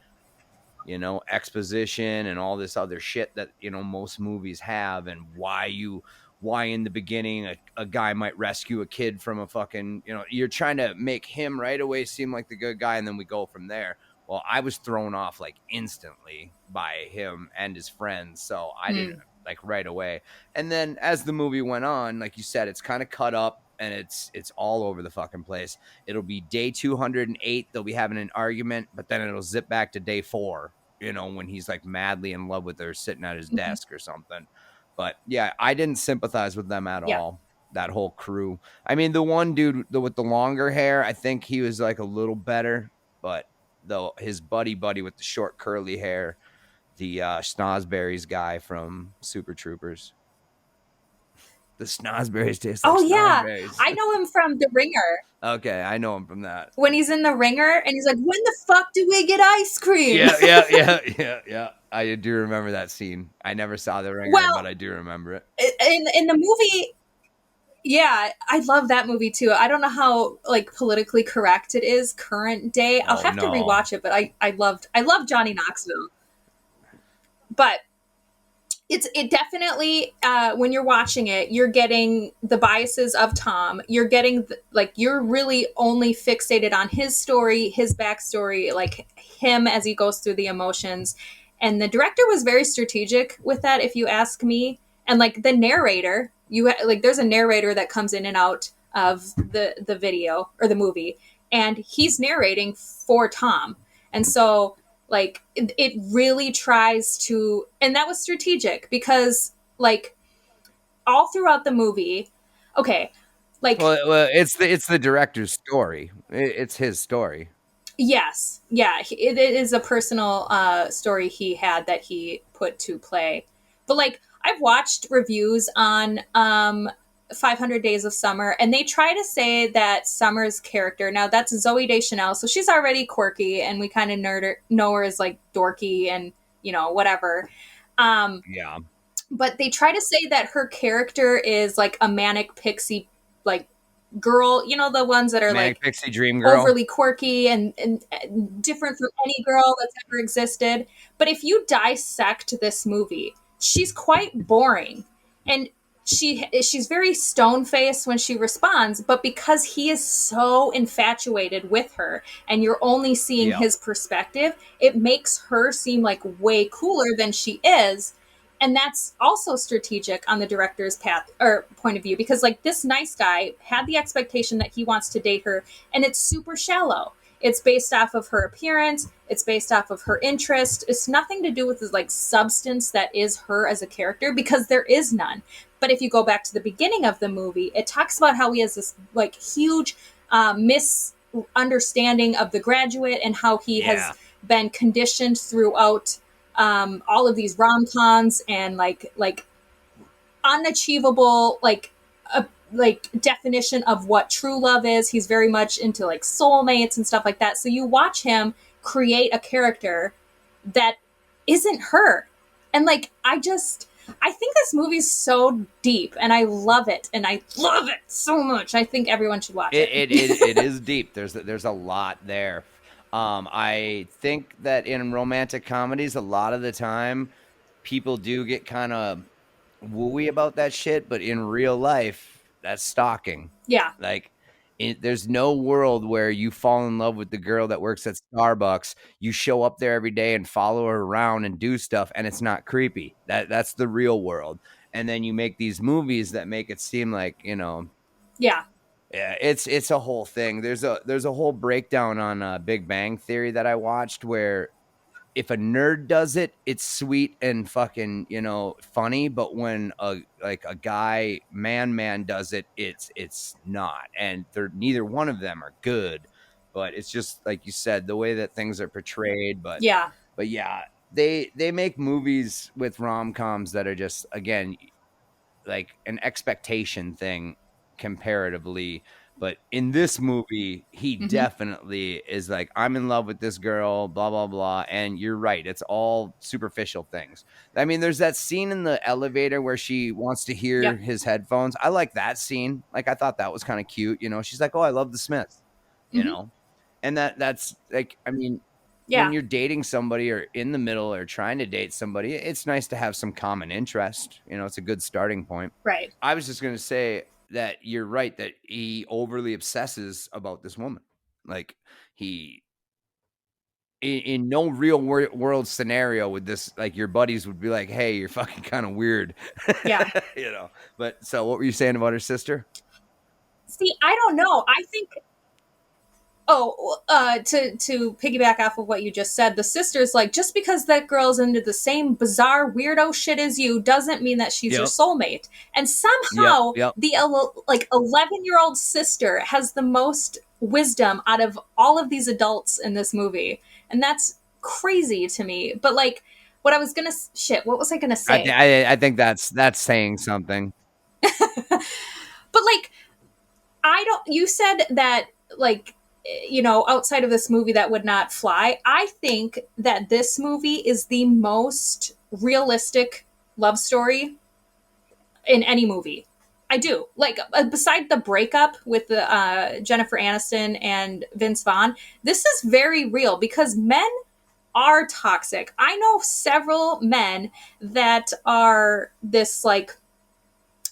you know, exposition and all this other shit that, you know, most movies have, and why in the beginning a guy might rescue a kid from a fucking, you know, you're trying to make him right away seem like the good guy and then we go from there. Well, I was thrown off like instantly by him and his friends, so I didn't Mm. like right away. And then as the movie went on, like you said, it's kind of cut up and it's all over the fucking place. It'll be day 208, they'll be having an argument, but then it'll zip back to day 4, you know, when he's like madly in love with her sitting at his Mm-hmm. desk or something. But yeah, I didn't sympathize with them at Yeah. all. That whole crew. I mean, the one dude with the longer hair, I think he was like a little better, but though his buddy with the short curly hair, the Snosberries guy from Super Troopers. The Snosberries taste like Oh yeah, Snosberries. I know him from The Ringer. Okay, I know him from that. When he's in The Ringer and he's like, "When the fuck do we get ice cream?" Yeah. I do remember that scene. I never saw The Ringer, but Well, I do remember it. in the movie, yeah, I love that movie too. I don't know how like politically correct it is current day. I'll Oh have to no. rewatch it, but I loved Johnny Knoxville. But it definitely when you're watching it, you're getting the biases of Tom. You're getting like you're really only fixated on his story, his backstory, like him as he goes through the emotions. And the director was very strategic with that, if you ask me. And like the narrator, like there's a narrator that comes in and out of the video or the movie, and he's narrating for Tom. And so like it really tries to, and that was strategic because like all throughout the movie, okay, like Well, it's the director's story. It's his story. yes, yeah, it is a personal story he had that he put to play. But like I've watched reviews on 500 Days of Summer, and they try to say that Summer's character, now that's Zoe Deschanel, so she's already quirky, and we kind of know her as like dorky and whatever. Um, Yeah. but they try to say that her character is like a manic pixie like girl, the ones that are Manic like Pixie Dream Girl. overly quirky and different from any girl that's ever existed. But if you dissect this movie, she's quite boring. And she's very stone faced when she responds, but because he is so infatuated with her and you're only seeing Yeah. his perspective, it makes her seem like way cooler than she is. And that's also strategic on the director's path or point of view, because like this nice guy had the expectation that he wants to date her, and it's super shallow. It's based off of her appearance, it's based off of her interest. It's nothing to do with the like substance that is her as a character, because there is none. But if you go back to the beginning of the movie, it talks about how he has this like huge misunderstanding of The Graduate, and how he Yeah. has been conditioned throughout all of these rom-coms, and like unachievable like definition of what true love is. He's very much into like soulmates and stuff like that. So you watch him create a character that isn't her. And like I think this movie's so deep, and I love it, and I love it so much. I think everyone should watch it. It is deep. There's a lot there. I think that in romantic comedies, a lot of the time, people do get kind of wooey about that shit, but in real life, that's stalking. Yeah. Like, there's no world where you fall in love with the girl that works at Starbucks. You show up there every day and follow her around and do stuff, and it's not creepy. That's the real world. And then you make these movies that make it seem like, Yeah. yeah, it's a whole thing. There's a whole breakdown on Big Bang Theory that I watched where if a nerd does it, it's sweet and fucking, funny. But when a guy man does it, it's not. And they're neither one of them are good. But it's just like you said, the way that things are portrayed. But Yeah. but yeah, they make movies with rom coms that are just again like an expectation thing comparatively. But in this movie, he Mm-hmm. definitely is like, I'm in love with this girl, blah, blah, blah. And you're right. It's all superficial things. I mean, there's that scene in the elevator where she wants to hear Yep. his headphones. I like that scene. Like, I thought that was kind of cute. She's like, oh, I love the Smiths, you Mm-hmm. know? And that's like, I mean, when Yeah. you're dating somebody or in the middle or trying to date somebody, it's nice to have some common interest. It's a good starting point. Right. I was just going to say that you're right that he overly obsesses about this woman. Like he in no real world scenario would this like your buddies would be like, "Hey, you're fucking kind of weird." Yeah. you know. But so what were you saying about her sister? See, I don't know. I think to piggyback off of what you just said, the sister's like, just because that girl's into the same bizarre weirdo shit as you doesn't mean that she's your Yep. soulmate. And Yep. somehow Yep. the like 11-year-old sister has the most wisdom out of all of these adults in this movie, and that's crazy to me. But like, what was I gonna say? I think that's saying something. But like, I don't. You said that like, outside of this movie that would not fly. I think that this movie is the most realistic love story in any movie. I do. Like, beside the breakup with the Jennifer Aniston and Vince Vaughn, this is very real, because men are toxic. I know several men that are this like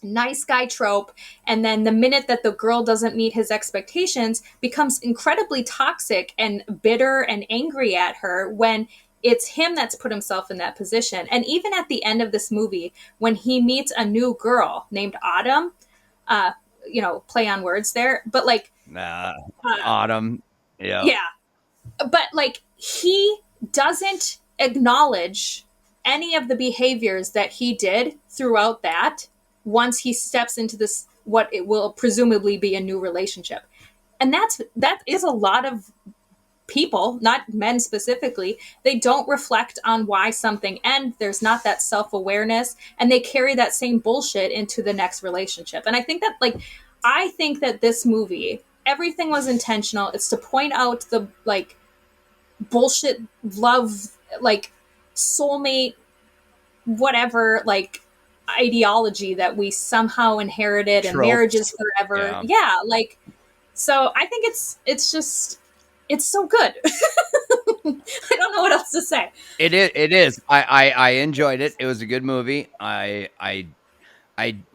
nice guy trope, and then the minute that the girl doesn't meet his expectations, becomes incredibly toxic and bitter and angry at her, when it's him that's put himself in that position. And even at the end of this movie, when he meets a new girl named Autumn, uh play on words there, but like, Uh, uh, Autumn. Yeah. yeah, but like, he doesn't acknowledge any of the behaviors that he did throughout that, once he steps into this, what it will presumably be a new relationship. And that is a lot of people, not men specifically. They don't reflect on why something ends. There's not that self-awareness, and they carry that same bullshit into the next relationship. And I think that this movie, everything was intentional. It's to point out the like bullshit love, like soulmate, whatever, like ideology that we somehow inherited, and marriage is Tropes. forever. Yeah. Yeah, like, so I think it's just, it's so good. I don't know what else to say. It is. I enjoyed it. It was a good movie. I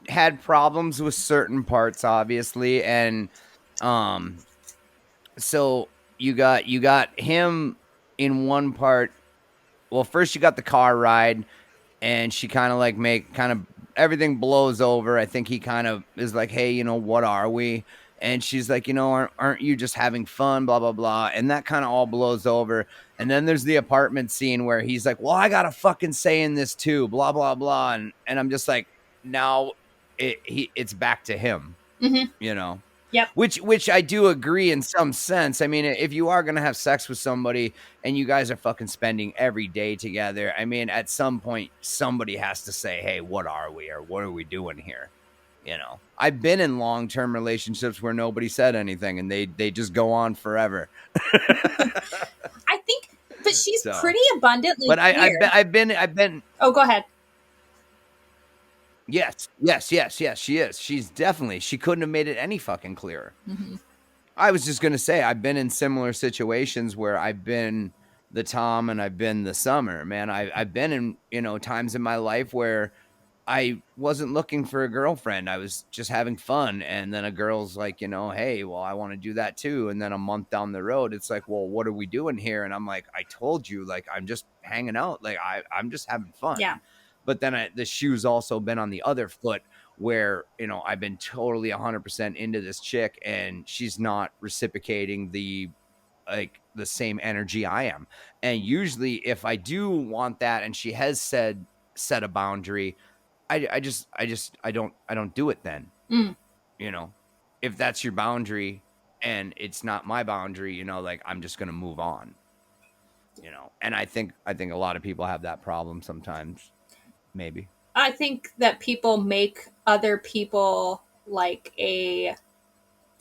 had problems with certain parts, obviously, and um, so you got him in one part. Well, first you got the car ride, and she kind of like everything blows over. I think he kind of is like, hey, what are we? And she's like, aren't you just having fun, blah blah blah, and that kind of all blows over. And then there's the apartment scene where he's like, well, I got a fucking say in this too, blah blah blah, and I'm just like, now it's back to him, Mm-hmm. you know. Yep. Which I do agree in some sense. I mean, if you are going to have sex with somebody and you guys are fucking spending every day together, I mean, at some point, somebody has to say, hey, what are we, or what are we doing here? I've been in long-term relationships where nobody said anything and they just go on forever. I think, but she's So, pretty abundantly but clear. I've been. Oh, go ahead. Yes, she is. She couldn't have made it any fucking clearer. Mm-hmm. I was just going to say, I've been in similar situations where I've been the Tom and I've been the Summer, man. I've been in, times in my life where I wasn't looking for a girlfriend. I was just having fun. And then a girl's like, hey, well, I want to do that too. And then a month down the road, it's like, well, what are we doing here? And I'm like, I told you, like, I'm just hanging out. Like, I'm just having fun. Yeah. But then the shoe's also been on the other foot where, I've been totally 100% into this chick and she's not reciprocating the same energy I am. And usually if I do want that and she has set a boundary, I don't do it then. Mm. If that's your boundary and it's not my boundary, like I'm just going to move on. And I think a lot of people have that problem sometimes. Maybe. I think that people make other people like a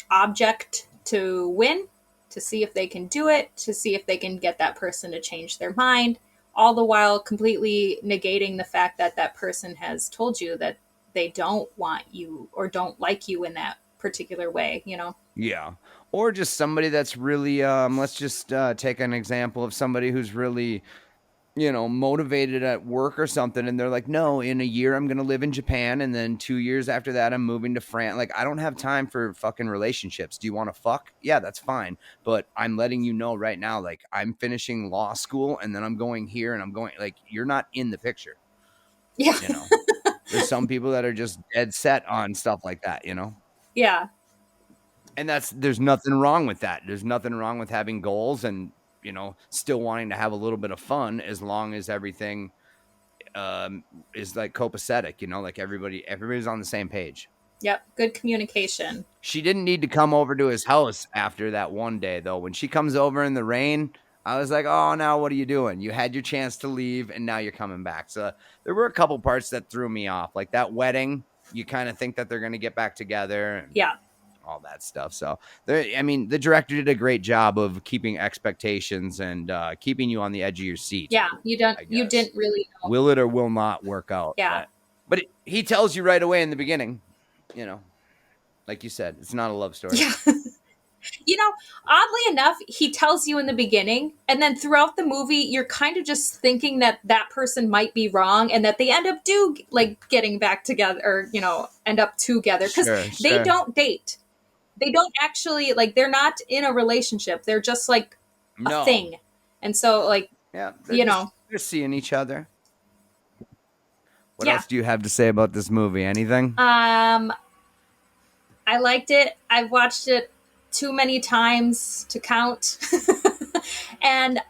object to win, to see if they can do it, to see if they can get that person to change their mind, all the while completely negating the fact that that person has told you that they don't want you or don't like you in that particular way, Yeah. Or just somebody that's really let's just take an example of somebody who's really motivated at work or something. And they're like, no, in a year, I'm going to live in Japan. And then 2 years after that, I'm moving to France. Like, I don't have time for fucking relationships. Do you want to fuck? Yeah, that's fine. But I'm letting you know right now, like, I'm finishing law school and then I'm going here and I'm going, like, you're not in the picture. Yeah. There's some people that are just dead set on stuff like that, Yeah. And there's nothing wrong with that. There's nothing wrong with having goals and, still wanting to have a little bit of fun as long as everything is like copacetic, like everybody's on the same page. Yep. Good communication. She didn't need to come over to his house after that one day, though. When she comes over in the rain, I was like, oh, now what are you doing? You had your chance to leave and now you're coming back. So there were a couple parts that threw me off. Like that wedding, you kind of think that they're going to get back together. And yeah. All that stuff. So the director did a great job of keeping expectations and keeping you on the edge of your seat. Yeah, you didn't really know. Will it or will not work out. Yeah. But he tells you right away in the beginning, like you said, it's not a love story. Yeah. Oddly enough, he tells you in the beginning, and then throughout the movie, you're kind of just thinking that that person might be wrong, and that they end up getting back together, or end up together because they don't date. They don't actually they're not in a relationship. They're just like a thing, and so they're seeing each other. What else do you have to say about this movie? Anything? I liked it. I've watched it too many times to count. And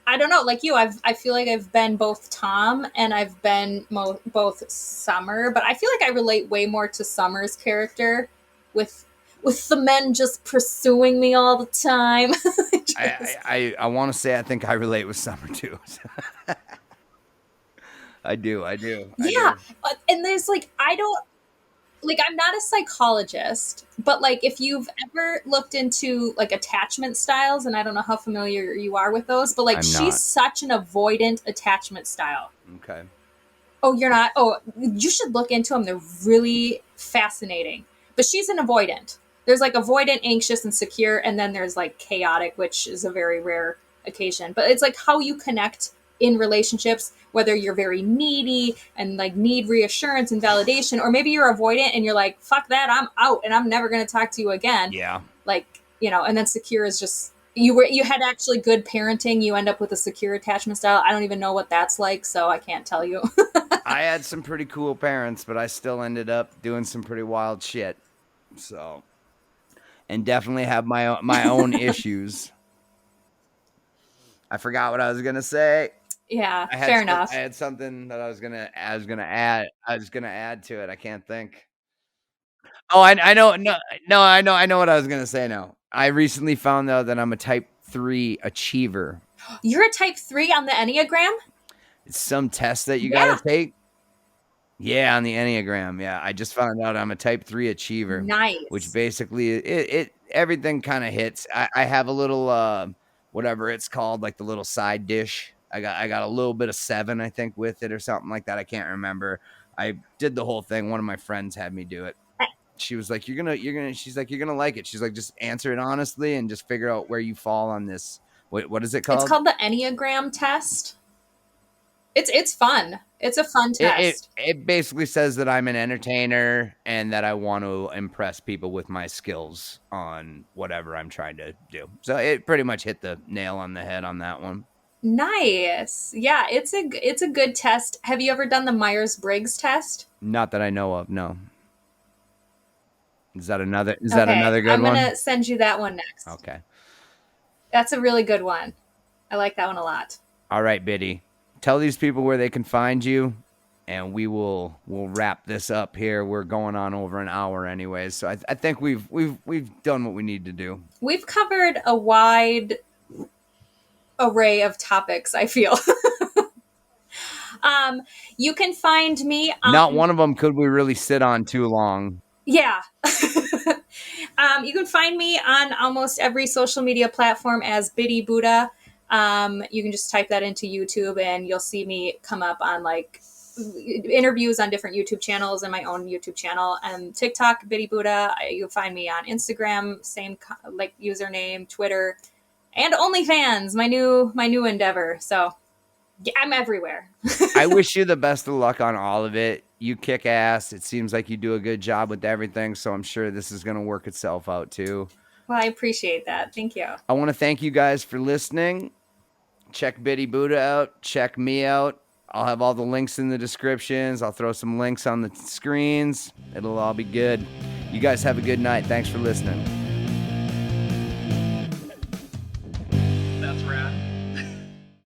I don't know, like you, I feel like I've been both Tom and I've been both Summer, but I feel like I relate way more to Summer's character with the men just pursuing me all the time. I want to say I think I relate with Summer too. I do. Yeah. And there's I'm not a psychologist, but if you've ever looked into attachment styles, and I don't know how familiar you are with those, but she's such an avoidant attachment style. Okay. Oh, you're not? Oh, you should look into them. They're really fascinating. But she's an avoidant. There's avoidant, anxious, and secure, and then there's chaotic, which is a very rare occasion. But it's how you connect in relationships, whether you're very needy and need reassurance and validation, or maybe you're avoidant and you're like, fuck that, I'm out and I'm never going to talk to you again. Yeah. And then secure is just You had actually good parenting. You end up with a secure attachment style. I don't even know what that's like, so I can't tell you. I had some pretty cool parents, but I still ended up doing some pretty wild shit. So, and definitely have my own issues. I forgot what I was gonna say. Yeah, fair I enough. had something that I was gonna add to it. I can't think. Oh, I know. No, no, I know what I was gonna say now. I recently found out that I'm a type 3 achiever. You're a type 3 on the Enneagram? It's some test that you gotta Yeah. take. Yeah, on the Enneagram. Yeah, I just found out I'm a type 3 achiever, which Nice. basically it everything kind of hits. I have a little whatever it's called, like the little side dish. I got a little bit of 7, I think, with it or something like that. I can't remember. I did the whole thing. One of my friends had me do it. She was like, she's like, "You're gonna like it." She's like, "Just answer it honestly and just figure out where you fall on this." What is it It's called? called the Enneagram test. It's fun. It's a fun It test. it basically says that I'm an entertainer and that I want to impress people with my skills on whatever I'm trying to do. So it pretty much hit the nail on the head on that one. Nice. Yeah, it's a good test. Have you ever done the Myers-Briggs test? Not that I know of, no. Is that Okay, another good I'm going one? to send you that one next. Okay. That's a really good one. I like that one a lot. All right, Biddy. Tell these people where they can find you and we'll wrap this up here. We're going on over an hour anyways. So I think we've done what we need to do. We've covered a wide array of topics, I feel. You can find me Not on one of them could we really sit on too long. yeah. You can find me on almost every social media platform as Bitty Buddha. You can just type that into YouTube and you'll see me come up on like interviews on different YouTube channels and my own YouTube channel. And TikTok, Bitty Buddha. You'll find me on Instagram, same like username, Twitter, and OnlyFans, my new endeavor. So yeah, I'm everywhere. I wish you the best of luck on all of it. You kick ass. It seems like you do a good job with everything, so I'm sure this is going to work itself out too. Well, I appreciate that. Thank you. I want to thank you guys for listening. Check Bitty Buddha out. Check me out. I'll have all the links in the descriptions. I'll throw some links on the screens. It'll all be good. You guys have a good night. Thanks for listening.